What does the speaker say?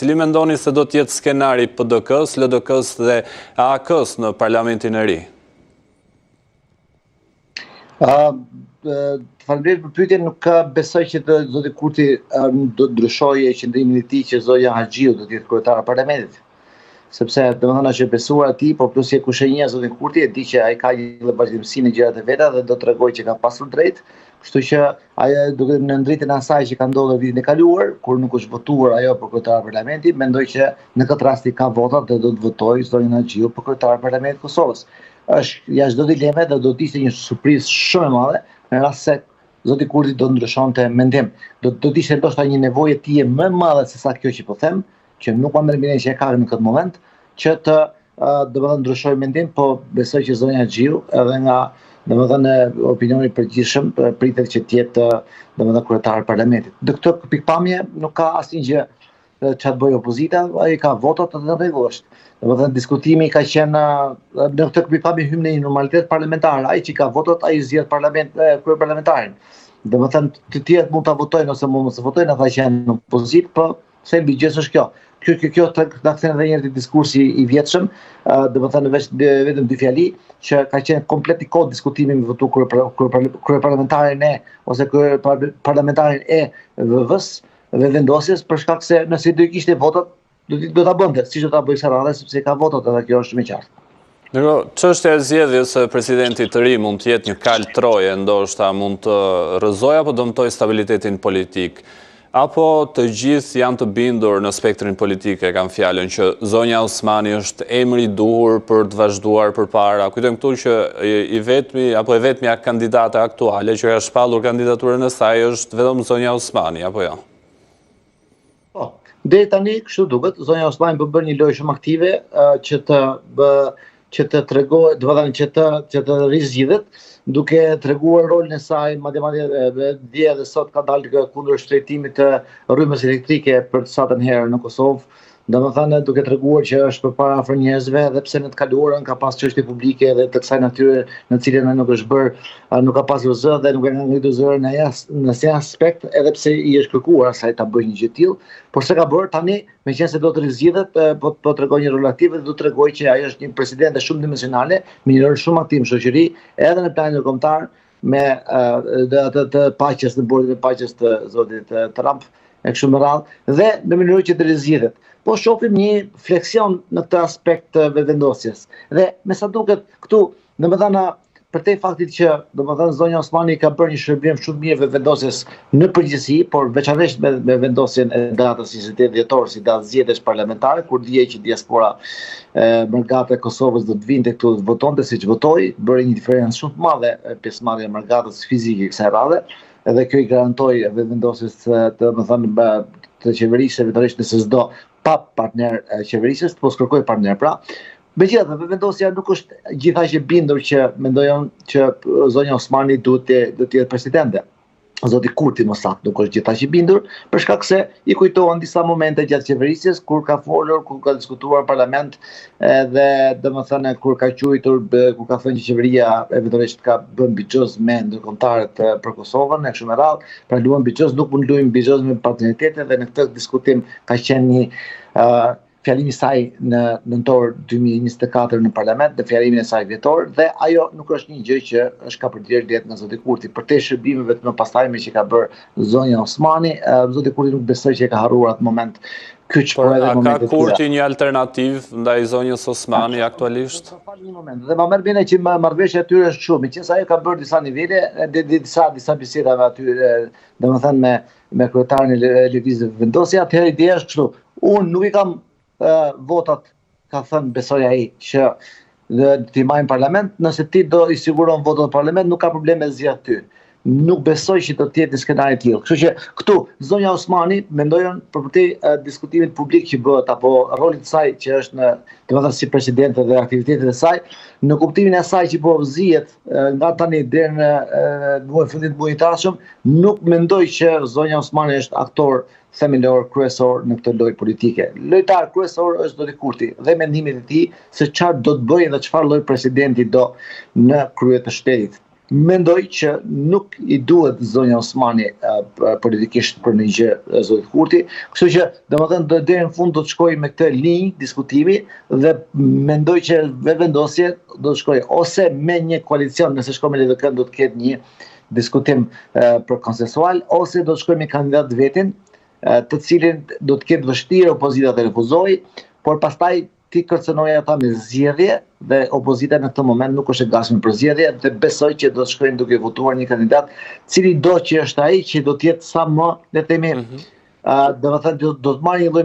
Cili mendoni se do t'jetë skenari PDK-s, LDK-s dhe AK-s në parlamentin e ri? Faleminderit për pyetjen, nuk besoj që zoti Kurti do të ndryshojë qëndrimin e tij që zonja Haxhiu do të jetë kryetare e parlamentit. Sepse domethënë është besuar atij, por plus që kush e njeh zotin Kurti e di që ai ka një vazhdimsi në gjërat e veta dhe do të tregojë që ka pasur drejt. Kështu që ajo duke në drejtën e asaj që ka ndodhur vitin e kaluar, kur nuk është votuar ajo për kryetare e parlamentit, mendoj që në këtë rast i ka votat dhe do të votojë zonjën Haxhiu për kryetare e parlamentit të Kosovës. Është jashtë çdo dileme dhe do të ishte një surprizë shumë e madhe në rast se zoti Kurti do ndryshonte mendim. Do të ishte ndoshta një nevojë e tij më e madhe se sa kjo që po them, që nuk kam mendjen që e ka në këtë moment, që të domethënë ndryshoj mendim, po besoj që zonja Haxhiu edhe nga domethënë opinioni i përgjithshëm pritet që të jetë domethënë kryetare e parlamentit. Në këtë pikpamje nuk ka asnjë gjë çfarë bëj opozita, ai ka votat të rregullisht. Domethënë diskutimi ka qenë në këtë pikpamje hym në një normalitet parlamentar. Ai që ka votat, ai zgjedh kryeparlamentarin. Domethënë të tjerët mund ta votojnë ose mund mos votojnë ata që janë në opozitë, po se mbi gjë është kjo. Kjo ta kthen edhe një herë diskursi i vjetshëm, domethënë vetëm dy fjali që ka qenë komplet i kohë diskutimi me votu kryeparlamentarin ose kryeparlamentarin e VV-s dhe vendosjes, për shkak se nëse do i kishte votat do ta bënte, siç do ta bëj Sarrave, sepse ka votat edhe kjo është më qartë. Çështja e zgjedhjes së presidentit të ri mund të jetë një kal troje, ndoshta mund të rrëzojë apo dëmtoj stabilitetin politik. Apo të gjithë janë të bindur në spektrin politik, e kanë fjalën që zonja Osmani është emri i duhur për të vazhduar përpara. Kujtojmë këtu që e vetmja kandidate aktuale që ka shpallur kandidaturën e saj është vetëm zonja Osmani, apo jo? Po, deri tani kështu duket, zonja Osmani bën një lojë shumë aktive që të tregojë, domethënë që të rizgjidhet, duke treguar rolin e saj, madje dje edhe sot ka dalë kundër shtrejtimit të rrymës elektrike për të satën herë në Kosovë. Domethënë duke treguar që është përpara afër njerëzve, edhe pse në të kaluarën ka pas çështje publike dhe të kësaj natyre në cilën ai nuk është bërë, nuk ka pasur zë dhe nuk e ka ngritur zërin në asnjë aspekt, edhe pse i është kërkuar asaj ta bëjë një gjë të tillë, por se ka bërë tani, meqense do të rizgjidhet, po tregoj një rol aktiv dhe do të tregoj që ai është një presidente shumë dimensionale, me një rol shumë aktiv në shoqëri, edhe në planin ndërkombëtar me atë të paqes në bordin e paqes të zotit Trump e kështu me radhë, dhe në mënyrë që të rizgjidhet. Po shohim një fleksion në këtë aspekt të vendosjes. Dhe me sa duket këtu, domethënë përtej faktit që domethënë zonja Osmani ka bërë një shërbim shumë mirë vendosjes në përgjithësi, por veçanërisht me vendosjen e datës 28 dhjetor si datë zgjedhjesh parlamentare, kur dije që diaspora Mërgate e Kosovës do të vinte këtu të votonte siç votoi, bëri një diferencë shumë të madhe pjesëmarrja e Mërgatës fizike kësaj radhe, edhe kjo i garantoi vendosjes të qeverisë, vetërisht nëse s'do pa partner qeverisës, po s'kërkoj partner pra. Megjithatë, vendosja nuk është gjithaqë e bindur që mendojon që zonja Osmani duhet të jetë presidente. Zoti Kurti më saktë nuk është gjithaqë i bindur, për shkak se i kujtohen disa momente gjatë qeverisjes kur ka folur, kur ka diskutuar në parlament, dhe domethënë kur ka quajtur, kur ka thënë që qeveria eventualisht ka bën bixhoz me ndërkombëtarët për Kosovën, e kështu me radhë, pra luan bixhoz, nuk mund luajmë bixhoz me partneritete, dhe në këtë diskutim ka qenë një fjalimi i saj në nëntor 2024 në parlament, në fjalimin e saj vjetor, dhe ajo nuk është një gjë që është ka përdjerë direkt nga zoti Kurti. Për te shërbimeve të mëpastajme që ka bërë zonja Osmani, zoti Kurti nuk besoj që e ka harruar atë moment kyç. Por a ka Kurti një alternativ ndaj zonjës Osmani aktualisht? Një moment. Dhe më merr mend që marrëveshja e tyre është shumë, meqense ajo ka bërë disa nivele, disa biseda me aty, domethënë me kryetarin e lëvizjes vendosje, atëherë ideja është kështu. Unë nuk i kam votat, ka thënë besoj ai, që t'i marrin parlament, nëse ti do i siguron votat në parlament, nuk ka probleme zgjedh ty. Nuk besoj që do të jetë skenari i tillë. Kështu që këtu zonja Osmani mendojon përpërtej diskutimit publik që bëhet apo rolit të saj që është në, domethënë si presidente dhe aktivitetet e saj, në kuptimin e saj që po zihet nga tani deri në muajin e fundit të muajit tashëm, nuk mendoj që zonja Osmani është aktor themelor kryesor në këtë lojë politike. Lojtar kryesor është zoti Kurti dhe mendimin e tij se çfarë do të bëjë dhe çfarë lloj presidenti do në krye të shtetit. mendoj që nuk i duhet zonja Osmani politikisht për një gjë zotit Kurti, kështu që domethënë deri në fund do të shkoj me këtë linjë diskutimi dhe mendoj që vendosje do të shkoj ose me një koalicion, nëse shkoj me LDK do të ketë një diskutim për konsensual, ose do të shkoj me kandidat vetin, të cilin do të ketë vështirë opozita të refuzoj, por pastaj ti kërcënoj ata me zgjedhje dhe opozita në këtë moment nuk është e gatshme për zgjedhje dhe besoj që do të shkojnë duke votuar një kandidat cili do që është ai që do të jetë sa më, le të themi, domethënë do të marrë një lloj